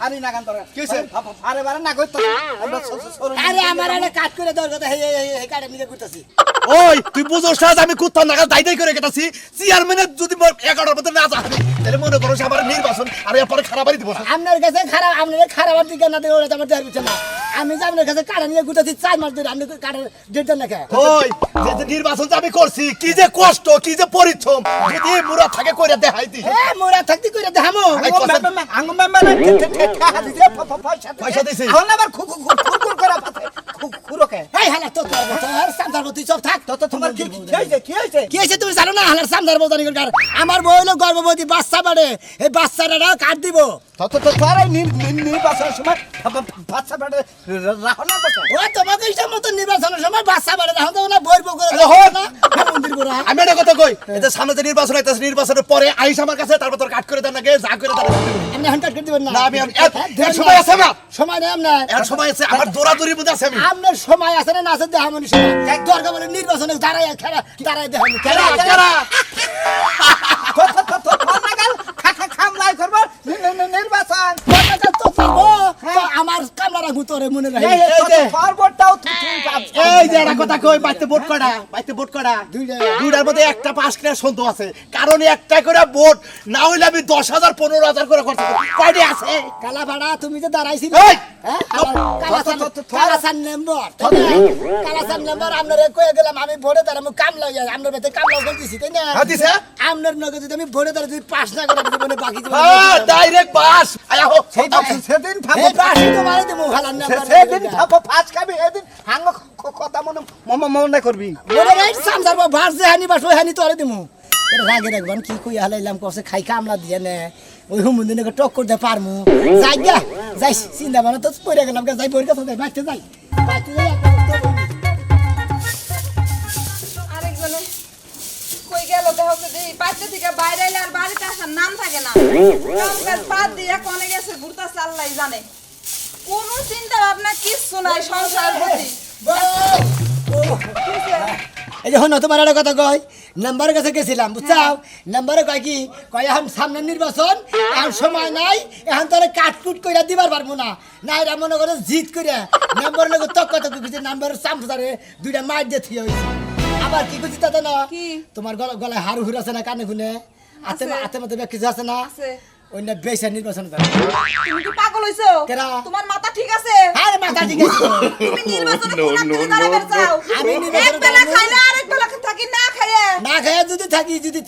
আরে না গান তোরা কিছে আরে বারে না কইতো আরে আমার আরে কাট করে দর কথা এই কাটে নিয়ে কইতাছি ওই তুই বুঝছস না আমি কুত্তা নাগা দাইদাই করে গেতাছি চেয়ারম্যানের যদি 11টার মধ্যে না যায় তাহলে মনে করো আমার নির্বাচন আর এরপরে খারাপই দিব আপনার কাছে খারাপ আপনার খারাপ দিকে না দিলে ওরা আমার দেয়ার পিছনে আমি যে আপনার কাছে কাটা নিয়ে কইতাছি 4 মাস ধরে আপনি কাটা ডেট না কে ওই যে নির্বাচন যে আমি করছি কি যে কষ্ট কি যে পরিশ্রম যদি মুরা থাকে কইরা দেখাইতি এ মোরা থাকতি কইরা দেখামু আঙ্গ মেম্বার পয়সা দিছি এখন আবার খুর করে খুরকে এই হালা তো তোর সামদার তুই চুপ থাক তো তোমার কি হইছে কি হইছে তুমি জানো না হালার সামদার বজানি কর আমার বই হলো গর্ভবতী বাচ্চা বাড়ে এই বাচ্চাটা কাট দিব তো তোরা নির্বাচনের সময় বাচ্চা বেড়ে রাখো না বসে ও তোমাকে ইচ্ছা মতো নির্বাচনের সময় বাচ্চা বাড়ে রাখো তো না বই করে না মন্দির গোরা আমি এটা কথা কই এটা সামনে যে নির্বাচন হইতাছে নির্বাচনের পরে আইস আমার কাছে তারপর তোর কাট করে দেন না গে যা করে দেন আমি এখন কাট করে দিবেন না না আমি এর সময় আছে না সময় নেই আপনার এর সময় আছে আমার দৌড়াদৌড়ি মধ্যে আছে আমি আপনার সময় আছে না আছে দেখামনি সময় দরকার বলে নির্বাচনে দাঁড়ায় খেলা দাঁড়ায় দেখামনি কারা খামলাই করবো নির্বাচন আমার কামলা রাখবো তোরে মনে রাখি ফরওয়ার্ডটাও এই যে একটা কথা কই বাইতে ভোট করা দুইটার মধ্যে একটা পাস কেনার সন্দেহ আছে কারণ একটা করে ভোট না হইলে আমি 10,000 15,000 করে খরচ করব কয়টি আছে কালা ভাড়া তুমি যে দাঁড়াইছিল এই! কালাসান নম্বর কালাসান নম্বর আপনারে কয়ে গেলাম আমি ভোটে দাঁড়াবো কামলা যাই আপনার বেতে কামলা করে দিছি তাই না দিছে আপনার নগে যদি আমি ভোটে দাঁড়া যদি পাস না করে জীবনে বাকি হ্যাঁ ডাইরেক্ট পাস আয়া হো সেদিন এই পাসই তো মারে দেবো হালার নাম্বার সেদিন ফাঁস খাবি এদিন হাঙ্গ কথা মনে করবি মনে রাইট সামসার ভাস যে হানি বাস ওই হানি তোরে দিমু এটা রাগে রাখবান কি কই হালাইলাম কসে খাই কামলা দিয়ে নে ওই হুমুন্দিনকে টক্কর দে পারমু যাই গা যাই চিন্তা মানে তো পড়ে গেলাম গা যাই বইর কাছে যাই বাইতে যাই আরেকজনে কই গেল দেখো যে বাইরে থেকে বাইরে এলে আর বাড়িতে আসার নাম থাকে না কামকাজ বাদ দিয়ে কোনে গেছে ঘুরতা চাল্লাই জানে কোনো চিন্তা ভাবনা কিচ্ছু নাই সংসার প্রতি এই যে হন তোমার একটা কথা কয় নাম্বারের কাছে গেছিলাম বুঝছাও নাম্বারে কয় কি কয় এখন সামনে নির্বাচন এখন সময় নাই এখন তোরে কাটকুট কইরা দিবার পারবো না না এরা মনে করে জিত কইরা নাম্বারের লোক তক কত কিছু নাম্বারের সামসারে দুইটা মার দিয়ে থিয়ে হইছে আবার কি করছি তাতে না তোমার গলায় হাড় হুড় আছে না কানে খুনে হাতে মাতে কিছু আছে না ওই না বেশি নির্বাচন করে তুমি কি পাগল হইছো কেরা? তোমার মাথা ঠিক আছে আরে মাথা ঠিক আছে তুমি নির্বাচনে কোন দিকে দাঁড়াবে চাও আমি এক নির্বাচনে বেলা খাইলে আরেক বেলা থাকি না খাইয়ে না খাইয়া যদি থাকি যদি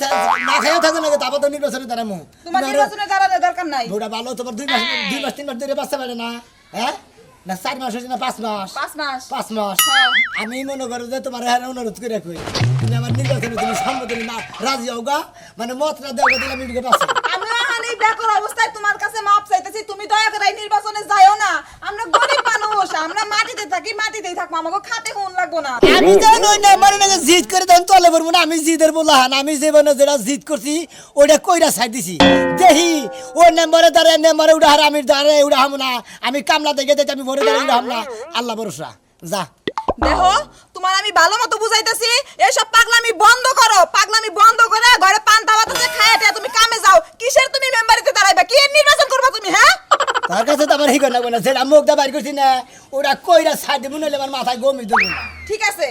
না খাইয়া থাকো না তারপর তো নির্বাচনে দাঁড়ামু তোমার নির্বাচনে দাঁড়ানোর দরকার নাই বুড়া ভালো তোমার 2 মাস 3 মাস ধরে বাঁচতে পারে না হ্যাঁ না 4 মাস হয়েছে না 5 মাস 5 মাস আমি মনে করো যে তোমার হ্যাঁ অনুরোধ করে কই তুমি আমার নির্বাচনে তুমি সম্মতি না রাজি হওগা মানে মতটা দেওয়া দিলে আমি দিকে পাচ্ছি আমি এখন এই বেকার অবস্থায় তোমার কাছে মাপ চাইতেছি তুমি দয়া করে এই নির্বাচনে যাইও না আমরা গরিব মানুষ আমরা মাটিতে থাকি মাটিতেই থাকবো আমাকে খাতে কোন লাগবো না আমি জানি ওই নাম্বারে নাকি জিত করে তখন তলে পড়বো না আমি জিদের বললাম আমি জীবনে যেটা জিত করছি ওইটা কইরা ছাই দিছি দেখি ওই নাম্বারে দাঁড়ায় নাম্বারে উড়া হার আমি দাঁড়ায় উড়া হাম না আমি কামলা দেখে দেখে আমি ভরে দাঁড়ায় উড়া হাম না আল্লাহ ভরসা যা দেখো তোমার আমি ভালো মতো বুঝাইতেছি এসব পাগলামি বন্ধ করো পাগলামি বন্ধ করে ঘরে পান দাওয়াতে খায় এটা তুমি কামে যাও কিসের তুমি মেম্বারিতে দাঁড়াইবা কি নির্বাচন করবা তুমি হ্যাঁ তার কাছে তো আমার হিগো না যেটা মুখ দা বাইর করছি না ওরা কইরা ছাই দেব নইলে আমার মাথায় গমি দেব না ঠিক আছে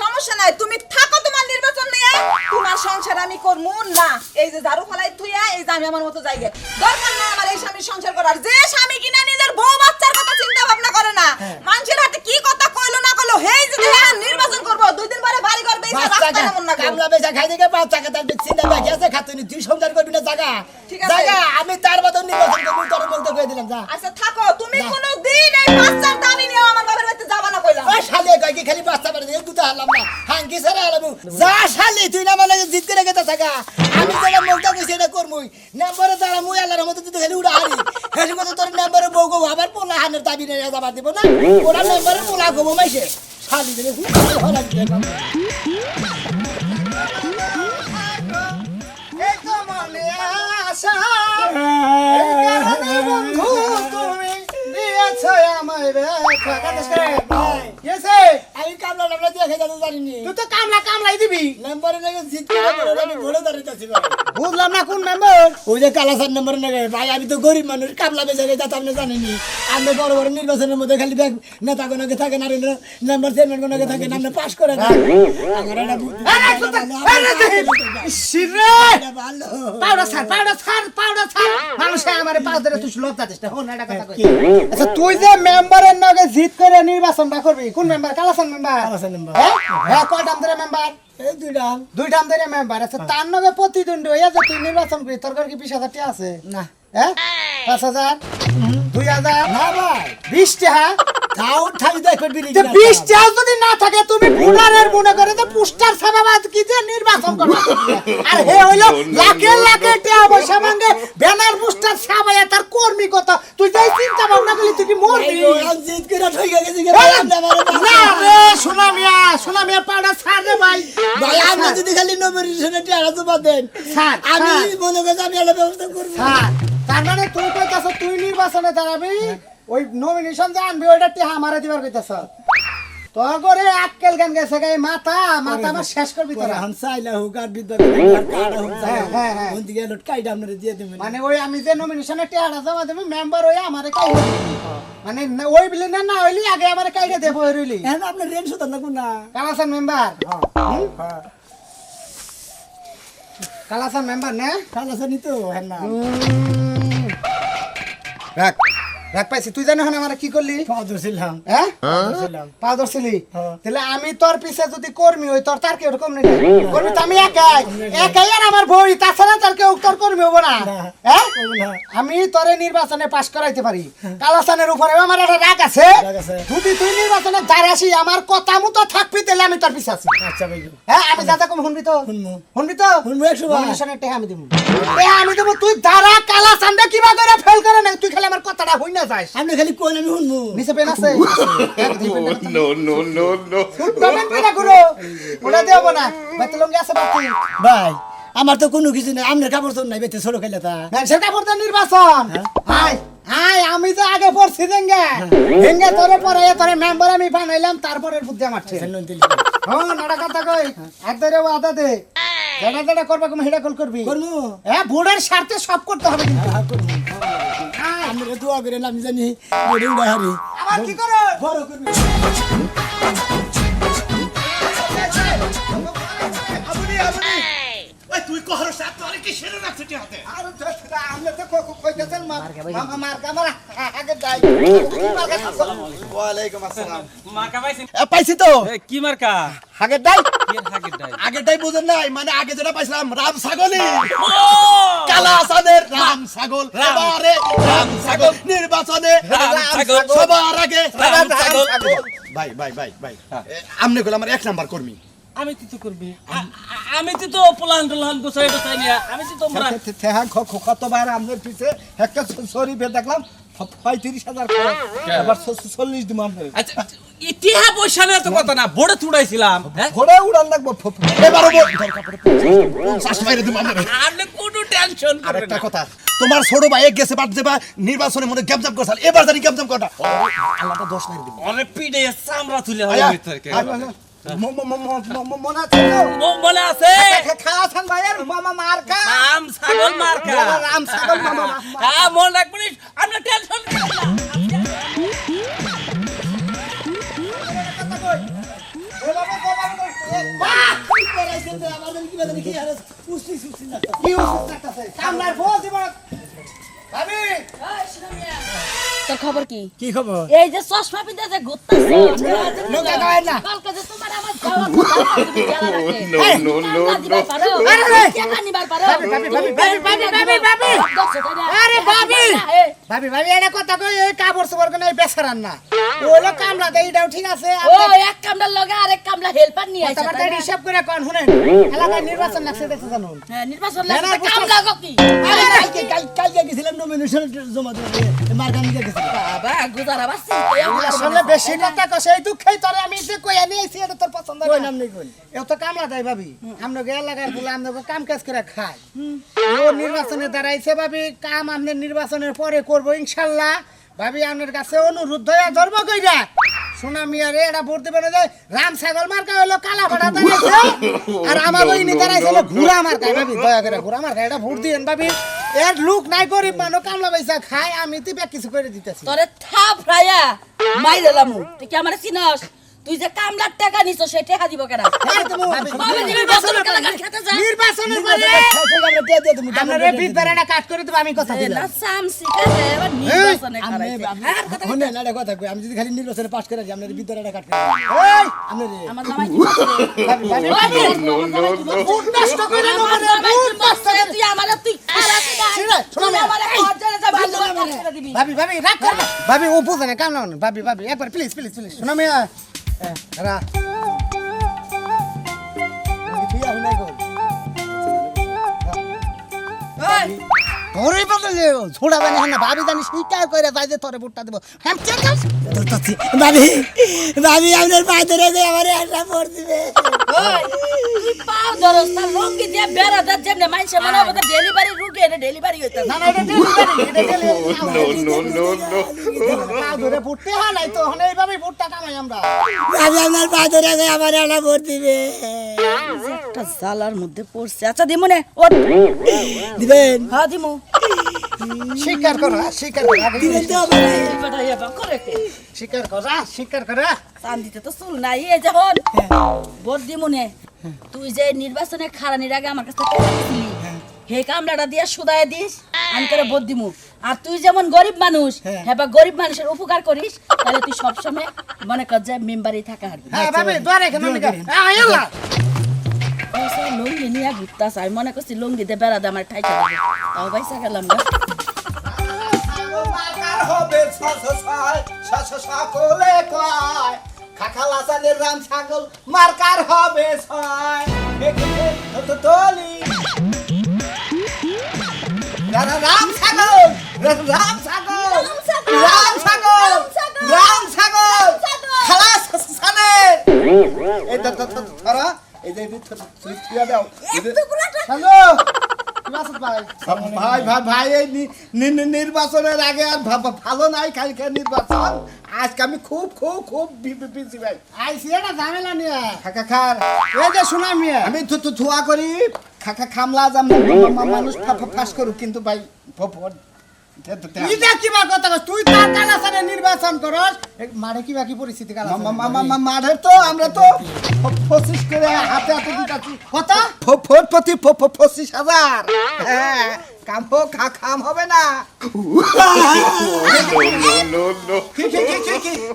সমস্যা নাই তুমি থাকো তোমার নির্বাচন নিয়ে তোমার সংসার আমি করমু না এই যে ঝাড়ু ফলাই থুইয়া এই যে আমি আমার মতো যাইগে দরকার না আমার এই স্বামীর সংসার করার যে স্বামী কিনা নিজের বউ বাচ্চার কথা চিন্তা ভাবনা করে না মানুষের হাতে কি কথা কইলো না কইলো হেই যদি হ্যাঁ নির্বাচন করব 2 দিন পরে বাড়ি ঘর বেচা রাস্তা কেমন না কামলা বেচা খাই দেখে 5 টাকা তার চিন্তা বাকি আছে খাতুনি তুই সংসার করবি না জায়গা ঠিক আছে জায়গা আমি তার মতন নির্বাচন করব তোর বলতে কই দিলাম যা আচ্ছা থাকো তুমি কোনো দিন এই বাচ্চার দাবি নিয়ে আমার বাবার বাড়িতে যাবা না কইলাম ওই শালি কই কি খালি বাচ্চা বাড়ি দিয়ে গুতা হারলাম না হাঙ্কি সারা হারলাম যা শালি তুই না মানে জিত করে গেতা থাকা আমি যেটা মুখটা কইছি এটা করমুই নাম্বারে দাঁড়া মুই আল্লাহর মতো তুই খালি উড়া হারি হেসে কথা তোর নাম্বারে বউ গো আবার পোলা হানের দাবি নিয়ে যাবার দিব না ওরা নাম্বারে পোলা গো মাইছে শালি দিলে হলা দিতে এই তো মনে আশা এই কারণে বন্ধু তুমি দিয়েছ আমার আমি কামলা নামলা দিয়ে খেতে জানিনি তুই তো কামলাই দিবি। নাম্বারে নাকি জিত করে বড় আমি ঘোড়া দাঁড়িয়েছি ভাই বুঝলাম না কোন মেম্বার। ওই যে কালাসার নাম্বার নাকি ভাই আমি তো গরিব মানুষ কামলা বেচে গেছে তা আপনি জানেনি আমি বড় বড় নির্বাচনের মধ্যে খালি দেখ নেতা কোনকে থাকে না নাম্বার চেয়ারম্যান কোনকে থাকে নামটা পাস করে না আমার এটা বুদ্ধি শিরে ভালো পাউডার ছাড় মানুষ আমারে পাউডার ধরে তুই লজ্জা দিস না। হন এটা কথা কই। আচ্ছা তুই যে মেম্বারের নাকি জিত করে নির্বাচনটা করবি কোন মেম্বার? কালাসান মেম্বার। কালাসান মেম্বার। হ্যাঁ কয়টা ধরে মেম্বার? এই দুইটা ধরে মেম্বার। আচ্ছা তার নাকি প্রতিদ্বন্দ্বী হইয়া যে তুই নির্বাচন করি তোর কি 20,000 টাকা আছে? না হ্যাঁ 5,000 2,000 না ভাই 20 টাকা। তাও ঠাই দেখ বিড়ি 20 টাকা যদি না থাকে তুমি ভোটারের মনে করে যে পোস্টার ছাপাবাদ কি যে নির্বাচন করবা। আর হে হইলো লাখে লাখে টাকা পয়সা ভাঙে ব্যানার পোস্টার ছাপাইয়া তার কর্মী কথা তুই যাই চিন্তা ভাবনা করলি তুই কি মরবি? জিত করে ঠকে গেছি না রে সোনামিয়া পাউডার ছাড় রে ভাই। ভাই আপনি যদি খালি নমিনেশনে টাকা জমা দেন ছাড়, আমি ছাড়। মনে করি আমি একটা ব্যবস্থা করবো হ্যাঁ, তার মানে তুই কইতাছ তুই নির্বাচনে দাঁড়াবি ওই নমিনেশন যে আনবি ওইটা টিহা আমারে দিবার কইতাছ তোর করে আক্কেল গান গেছে গাই মাথা আমার শেষ করবি তোরা। हम চাইলা হোক আর বিদ্যুৎ কাটা হোক হ্যাঁ, হ্যাঁ। কোন দিকে লোট কাইটা আপনারে দিয়ে দেবেন মানে ওই আমি যে নমিনেশনে টিহাটা জমা দেব মেম্বার হই আমারে কাই মানে ওই বিলে না হইলি আগে আমারে কাইটা দেব হইলি এখন আপনি রেন সুতরাং না কোনা কালাসান মেম্বার। কালাসান মেম্বার না কালাসানি তো হ্যাঁ না রাখ রাখ পাইছি তুই জানো আমার কি করলি? পাদছিলাম হ্যাঁ পাদছিলাম পা ধরছিলি হ্যাঁ। তাহলে আমি তোর পিছে যদি কর্মী হই তোর তার কেউ কম নেই কর্মী তো আমি একাই আর আমার বই তাছাড়া তার কেউ তোর কর্মী হবো না। না। হ্যাঁ না। আমি তোরে নির্বাচনে পাশ করাইতে পারি কালাসানের উপরে আমার একটা রাগ আছে রাগ আছে। যদি তুই নির্বাচনে দাঁড়াসি আমার কথা মতো থাকবি তাহলে আমি তোর পিছে আছি। আচ্ছা ভাই হ্যাঁ আমি দাদা কম শুনবি তো শুনবো। শুনবি তো শুনবো 100 বার। নমিনেশনের টাকা আমি দেবো আমি দেবো তুই দাঁড়া কালাসানটা কিবা করে ফেল করে না তুই খালি আমার কথাটা হই না যাস। আপনি খালি কোন আমি শুনবো নিচে পেন আছে no. পেমেন্ট পেটা করো ওটা দেব না বাইতে লঙ্গি আছে বাতি ভাই আমার তো কোনো কিছু নেই আপনার কাপড় তো নাই বেতে ছোট খাইলে তা মানুষের কাপড় তো নির্বাচন হাই হাই আমি তো আগে পড়ছি দেঙ্গে দেঙ্গে তোরে পরে তোরে মেম্বার আমি বানাইলাম তারপরে বুদ্ধি আমার ঠিক হ্যাঁ নাড়া কথা কই একদরে আদা দে যেটা যেটা করবা তুমি হেডা কল করবি করবো হ্যাঁ ভোটের স্বার্থে সব করতে হবে কিন্তু আমরা দোয়া করেন আমি জানি বড় উড়াহারি আবার কি করো বড় করবি ওই তুই কহর সাথ তোরে কি ছেড়ে রাখছিস হাতে আর আমরা তো কইতেছেন মামা মার কামারা আগে যাই ওয়ালাইকুম আসসালাম মার্কা পাইছেন? পাইছি তো কি মার্কা? আগের ডাই কি হাগের ডাই? আগেরটাই বুঝেন নাই মানে আগে যেটা পাইছিলাম রাম ছাগলই কালা আসাদের রাম ছাগল এবারে রাম ছাগল নির্বাচনে রাম ছাগল। সবার আগে রাম ছাগল। ভাই ভাই ভাই ভাই আমনে কইলাম আমার 1 নাম্বার কর্মী আমি তো করবি আমি তো প্লান টলান গোছাই গোছাই নিয়া আমি তো তোমরা কতবার আমাদের পিছে একটা শরীফে দেখলাম 35,000 এবার 40 দিম আমাদের আচ্ছা ইতিহা পয়সা না তো কথা না বড় তুড়াইছিলাম হ্যাঁ ঘোড়া উড়ান লাগবো এবারও দরকার পড়ে 50 মাইরে দিম আমাদের আপনি কোনো টেনশন আর করেন একটা না। কথা তোমার ছোট ভাই গেছে বাদ দেবা নির্বাচনে মনে গ্যাপজাপ করছাল এবার জানি গ্যাপজাপ করটা আল্লাহটা দোষ নাই দিব অরে পিডে চামড়া তুলে আয়া, হয় ভিতরকে মনে আছে তো? মনে আছে খাওয়াছেন ভাইয়ের মামা মার কা রাম ছাগল মার্কা রাম ছাগল মামা হ্যাঁ মনে রাখবেন আপনি টেনশন করেন না কি হচ্ছে কামলার ভোজ দিব ভাবি তোর খবর কি? কি খবর এই যে চশমা পিন্ধে যে ঘুরতাছে লোকে গায় না কালকে যে তোমার আমার যাওয়া কথা তুমি জেলা রাখে No, no, no. আরে টাকা নিবার পারো আরে ভাবি ভাবি ভাবি এটা কথা কই এই কাপড় চোপড় কোন বেচারান না ওইলো কামলা দেই এটাও ঠিক আছে ও এক কামলার লগে আরেক কামলা হেল্পার নিয়ে আইছে তোমার তাই হিসাব করে কোন শুনেন এলাকায় নির্বাচন লাগছে দেখতে জানুন হ্যাঁ নির্বাচন লাগছে কামলা গো কি আরে কালকে গেছিলাম নমিনেশন জমা দিতে মার্কা নিতে গেছিলাম বাবা গুজারা বাসি আসলে বেশি কথা কইছে এই দুঃখেই তোরে আমি যে কই আনি আইছি এটা তোর পছন্দ কই না নাম নেই কই এও তো কামলা দেয় ভাবি আমরা গে এলাকার বলে আমরা কাম কাজ করে খাই ও নির্বাচনে দাঁড়াইছে ভাবি কাম আমাদের নির্বাচনের পরে করব ইনশাআল্লাহ ভাবি আপনার কাছে অনুরোধ হয়ে ধর্ম কইরা সোনা মিয়া রে এটা ভোট দিবেন যে রাম ছাগল মার্কা হলো কালা পাটা দাঁড়াইছে আর আমার বইনি দাঁড়াইছিল ঘুরা মার্কা ভাবি দয়া করে ঘুরা মার্কা এটা ভোট দিয়েন ভাবি এর লোক নাই গরিব মানুষ কামলা পয়সা খায় আমি তো কিছু করে দিতেছি তোরে থাপ রায়া মাইরালাম তুই কি আমারে চিনস তুই যে কামলার টাকা নিছ সেই টাকা দিব কেন বাবা দিবি বছরের টাকা খেতে যা নির্বাচনের পরে আপনারে বিদ্যারাটা কাট করে দেব আমি কথা না দিলাম সাম শিখাতে এবার নির্বাচনে করাইছে হ্যাঁ কথা শুনে না এটা কথা কই আমি যদি খালি নির্বাচনে পাস করে যাই আপনার বিদ্যালয়টা কাট করে এই আপনি রে আমার জামাই কি বলছে ভোট নষ্ট করে দেব আমার জামাই কি বলছে তুই আমারে তুই খারাপই না তুই আমারে খরচা যা ভালো করে দিবি ভাবি ভাবি রাগ কর না ভাবি ও বুঝে না কাম না ভাবি ভাবি একবার প্লিজ প্লিজ প্লিজ শোনা মিয়া রা তুই আমি নাই কর ওই তোরে বদলে ছোড়া বানি না ভাবি জানি শিকার কইরা যাই যে তোরে ভোটটা দেব হ্যাঁ চেক কর ভাবি ভাবি আপনার পা ধরে গিয়ে আমার একটা ভোট দিবে ওই তুই পাও দরস্তা লঙ্গি দিয়ে বেড়া দার জন্য মাইছে মনে হবে ডেলিভারি রুগী এটা ডেলিভারি হইতা না না এটা ডেলিভারি না ধরে ভোটতে হালাই তো হনে এইভাবে ভোটটা কামাই আমরা ভাবি আপনার পা ধরে গিয়ে আমার একটা ভোট দিবে একটা জালার মধ্যে পড়ছে আচ্ছা দিমনে ওঠ দিবেন হ্যাঁ দিমু স্বীকার কর স্বীকার কর দিবেন তো আমারে বেটা এবার করে স্বীকার কর স্বীকার কর চান্দিতে তো চুল নাই এই যখন ভোট দিমুনে তুই যে নির্বাচনে খারানির আগে আমার কাছে টাকা দিছিলি হে কামলাটা দিয়ে সুদায় দিস আমি তোরে ভোট দিমু আর তুই যেমন গরিব মানুষ হ্যাঁ বা গরিব মানুষের উপকার করিস তাহলে তুই সবসময় মনে কর যে মেম্বারই থাকা হারবি হ্যাঁ ভাবি দরে কেন নিকা আয়াল্লাহ লুঙ্গি নিয়ে ঘুরতাস আমি মনে করছি লুঙ্গি দিয়ে বেড়া দিয়ে আমার ঠাইকা দেবে তাও বাইসা গেলাম না মার্কার হবে সকলে কয় খাখালা চালের রাম ছাগল মার্কার হবে ছয় তোলি রাম ছাগল রাম ছাগল রাম ছাগল রাম ছাগল খালাস সানের এই তো ধরা এই যে থুইয়া দাও হ্যালো ভাই ভাই ভাই এই নির্বাচনের আগে আর ভালো নাই কালকে নির্বাচন আজকে আমি খুব খুব খুব বিজি ভাই আইসি এটা ঝামেলা নিয়ে খাকা খার এই যে শোনা মিয়া আমি ধোয়া করি খাকা খামলা যাম মানুষ ফাঁস করুক কিন্তু ভাই ইটা কিবা কথা কস তুই তার কালাসানে নির্বাচন করস মারে কিবা কি পরিস্থিতি কালা মাঠের তো আমরা তো 25 করে হাতে হাতে দিতাছি কত ভোট প্রতি 25,000 হ্যাঁ কাম হোক খাম হবে না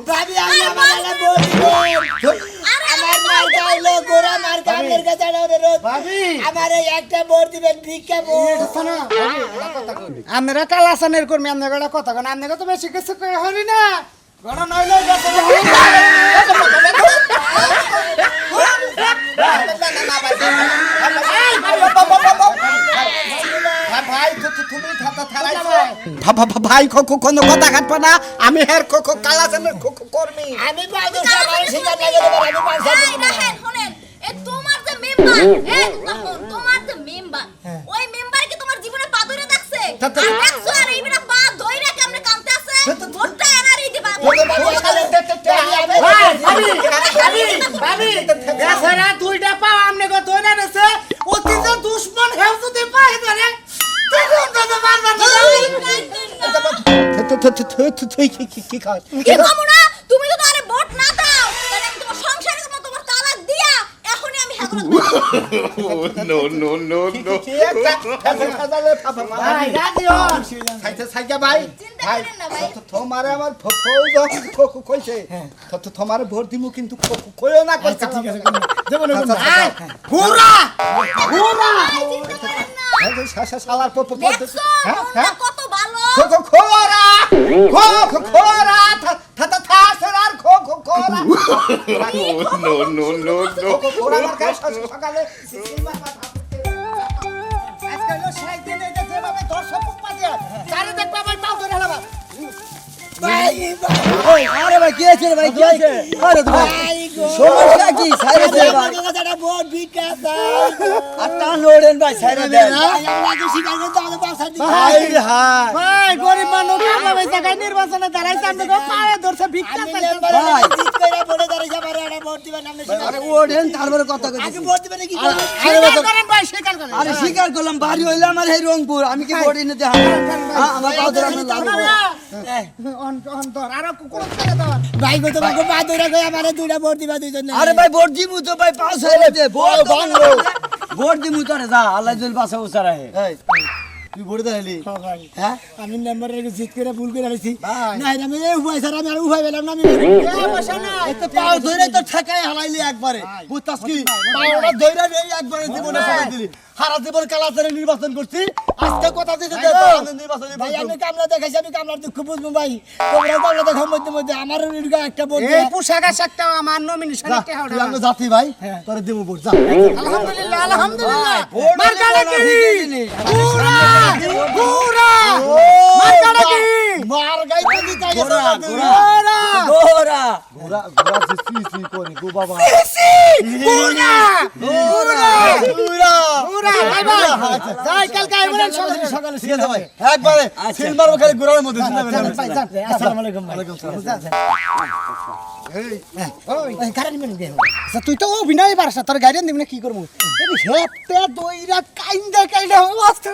ভাবি আমি আমার একটা ভোট দিবেন আমার মার্কা হইলো গোরা মার্কা আপনার কাছে অনুরোধ ভাবি আমারে একটা ভোট দিবেন ভিক্ষা ভোট শোনো আমরা কালাসানের কর্মী আমরা কথা কোন আমরা তো বেশি কিছু কই হরি না গণ নইলে ভাই কোনো কথা কাটবা না আমি হের কালাচানের কর্মী আমি পাবো সবাই শিকার লাগে দেব আমি পাঁচটা এই দেখেন শুনেন এই তোমার যে মেম্বার তোমার যে মেম্বার ওই মেম্বার কি তোমার জীবনে পা ধরে দেখছে আর দেখছো আর এই বিনা পা ধইরা কেমনে কামতে আছে ভোটটা এনারই দিবা ভাবি এছাড়া দুইটা পাও আমনে গো ধরে নেছে অতি যে দুশমন হেউ যদি পাই ধরে তখন তো বারবার কি খাস কি কমুনা তুমি তো আরে ভোট না দাও তাহলে আমি তোমার সংসারের মতো তোমার তালাক দিয়া এখনই আমি হেগুলো ভাই রাজিও ভাই চিন্তা করেন না ভাই তোমারে আমার কইছে তোমার ভোট দিমু কিন্তু কইও না কইছে ঠিক আছে পুরা পুরা চিন্তা করেন না শালার দেখছো মনটা কত ভালো খোরা খোরা থাসার খোরা খোরা আমার কাছে সকালে আজকে হলো 6 দিন এটা যেভাবে দর্শক পাচ্ছে তারে দেখবা ভাই পাও ধরে হলাবা ভাই আরে ভাই কি আছে ভাই কি আছে আরে ভাই গো সমস্যা কি ছাইরে দে ভাই আমার কাছে একটা ভোট ভিক্ষা চাই আর টান লোড়েন ভাই ছাইরে দেন ভাই আমরা আগে স্বীকার করতে আমাদের বাসা দিই হাই রে হাই ভাই গরিব মানুষ আমরা জায়গায় নির্বাচনে দাঁড়াইছে আমরা পায়ে ধরছে ভিক্ষা আমি চাইছে মেম্বারে ভাই। জিত করে ভোটে দাঁড়িয়ে যাবার একটা ভোট দিবেন আপনি আরে ওড়েন তারপরে কথা আগে কইছি ভোট দিবেন কি করবেন স্বীকার করেন ভাই স্বীকার করেন আরে স্বীকার করলাম বাড়ি হইলো আমার এই রংপুর আমি কি বডি নিতে আমার বাউদের আমরা লাগবো অন্তর আর কোন থেকে দাও ভাই গো তোমাকে পা ধরে গো আমারে দুইটা ভোট দিবা দুইজন আরে ভাই ভোট দিমু তো ভাই পাস হইলে দে ভোট বাংলো ভোট দিমু তো রে যা আল্লাহ জল বাসা উসারা হে এই তুই ভোটে দাঁড়ালি হ্যাঁ আমি নাম্বারে জিত করে ভুল করে আইছি ভাই। না আমি এই উপায় স্যার আমি আর উপায় পেলাম না আমি তো পাও ধরে তো ঠেকাই হালাইলি একবারে বুঝতাস কি পাওড়া দইরা এই একবারে জীবনে সবাই দিলি সারা জীবন কালাচারে নির্বাচন করছি আজকে কথা দিতে দে তো আমি নির্বাচনী ভাই আমি কামলা দেখাইছি আমি কামলার দুঃখ বুঝবো ভাই তোমরা কামলা দেখার মধ্যে মধ্যে আমার এদিকে একটা ভোট এই পোশাক আশাকটা আমার নমিনেশন যা, কে তুই আমরা জাতি ভাই তোরে দেবো ভোট যা আলহামদুলিল্লাহ আলহামদুলিল্লাহ ভোট মার্কাটা কি দিলি পুরা পুরা মার্কাটা কি মার গাইতে দিতে গেছে গোরা পুরা গোরা ঘোরা ঘোরা সি সি করে গো বাবা পুরা পুরা পুরা পুরা ভাই ভাই যাই কালকে আইবেন সকালে সকালে ঠিক আছে ভাই একবারে সিল মারবো খালি ঘোরার মধ্যে আসসালামু আলাইকুম ভাই ওই কারণ মেন গে আচ্ছা তুই তো অভিনয় পারছ তোর গাইডেন দিবি না কি করব এই হেপতে দইরা কাইন্দা অবস্থা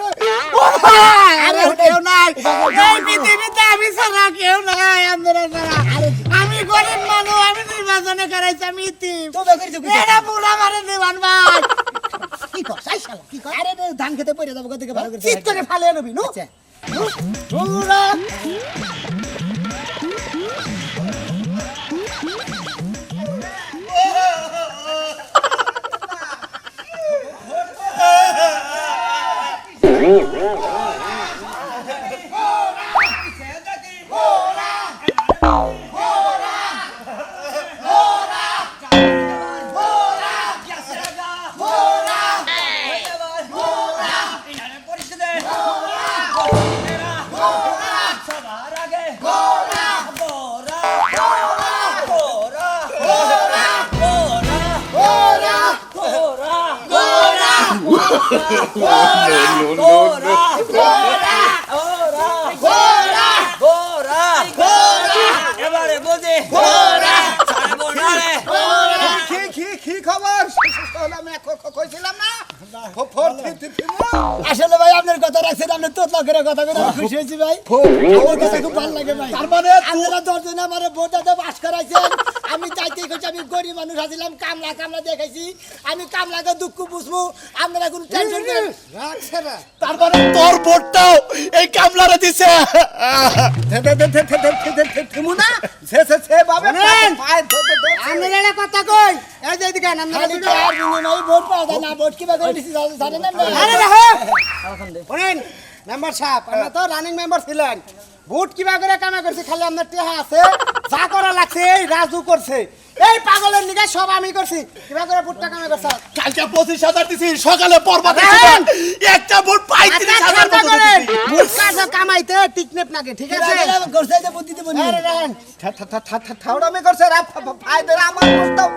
আরে কেউ নাই এই পৃথিবীতে আমি ছাড়া কেউ নাই আমরা ছাড়া আমি গরিব মানুষ আমি নির্বাচনে করাইছি আমি ইতিম এটা পুরা মারে দিবান ভাই কি কর সাই শালা কি কর আরে ধান খেতে পড়ে যাবো কত ভালো করে চিৎ করে ফালে নবি নো পুরা এবারে বোঝে কি খবর আমি কইছিলাম না ফোর আসলে ভাই আপনার কথা রাখছেন আপনি তোতলা করে কথা করে আমি খুশি হয়েছি ভাই আমার কথা খুব ভালো লাগে ভাই তার মানে আপনারা দশজন আমার ভোট দিতে পাস করাইছেন আমি চাইতেই করছি আমি গরিব মানুষ আছিলাম কামলা কামলা দেখাইছি আমি কামলাকে দুঃখ বুঝবো আপনারা কোনো টেনশন করেন রাখছে না তার মানে তোর ভোটটাও এই কামলারে দিছে মুনা সে বাবা আমি রেলে কথা কই এই যে এদিকে নাম খালি তো আর বিনিময়ে ভোট পাওয়া যায় না ভোট কিভাবে করে দিছি জানেন না আরে দেখো শুনেন মেম্বার সাহেব আমরা তো রানিং মেম্বার ছিলেন ভোট কিবা করে কামা করছি খালি আপনার টেহা আছে যা করা লাগছে এই রাজু করছে এই পাগলের নিকে সব আমি করছি কিবা করে ভোটটা কামা করছে কালকে 25,000 দিছি সকালে পরবা রাখেন। একটা ভোট পাই 30,000 ঠান্ডা করেন ভোট কাজে কামাইতে টিকনেপ নাকি ঠিক আছে করছে যে ভোট দিতে বলি আরে রাখেন থাউড়ামি করছে রা ভাই ধরে আমার প্রস্তাব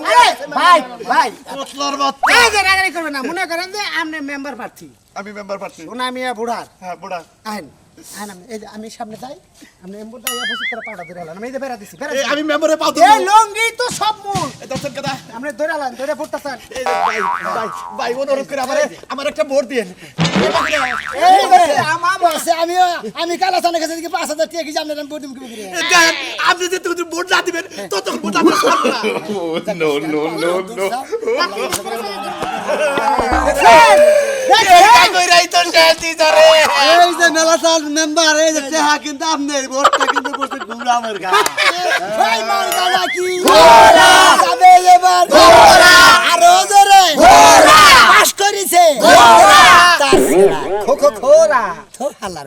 আরে ভাই ভাই কোতলার বাচ্চা এই যে রাগারি করবে না মনে করেন যে আপনি মেম্বার প্রার্থী আমি মেম্বার পাচ্ছি ওনা আমি বুড়ার হ্যাঁ বুড়া আইন আইন এই যে আমি সামনে যাই আপনি এমবুটা ইয়া বসে করে পাড়া ধরে আলাম আমি এই যে বেড়া দিছি এই আমি মেম্বারে পাও এই লঙ্গি তো সব মূল দর্শক কথা আপনি ধরে আলাম ধরে ফুটতাছেন এই যে ভাই অনুরোধ করে আমার একটা ভোট দিন এই যে আমার বসে আমি কালা সানের কাছে দিকে 5,000 টাকা কি জানেন আমি ভোট দিব কি করে দেন আপনি যে তুমি ভোট না দিবেন তত ভোট আমরা ছাড়ব না কইরাই তো শেষ দিছারে এই যে মেলাসাল মেম্বার এই যে টেহা কিন্তু আপনার ভোটটা কিন্তু বসে ঘুরা আমার গা ভাই মার গানা কি ঘোড়া যাবে এবার ঘোড়া আরো জোরে ঘোড়া পাস করিছে ঘোড়া তার খোরা তো হালার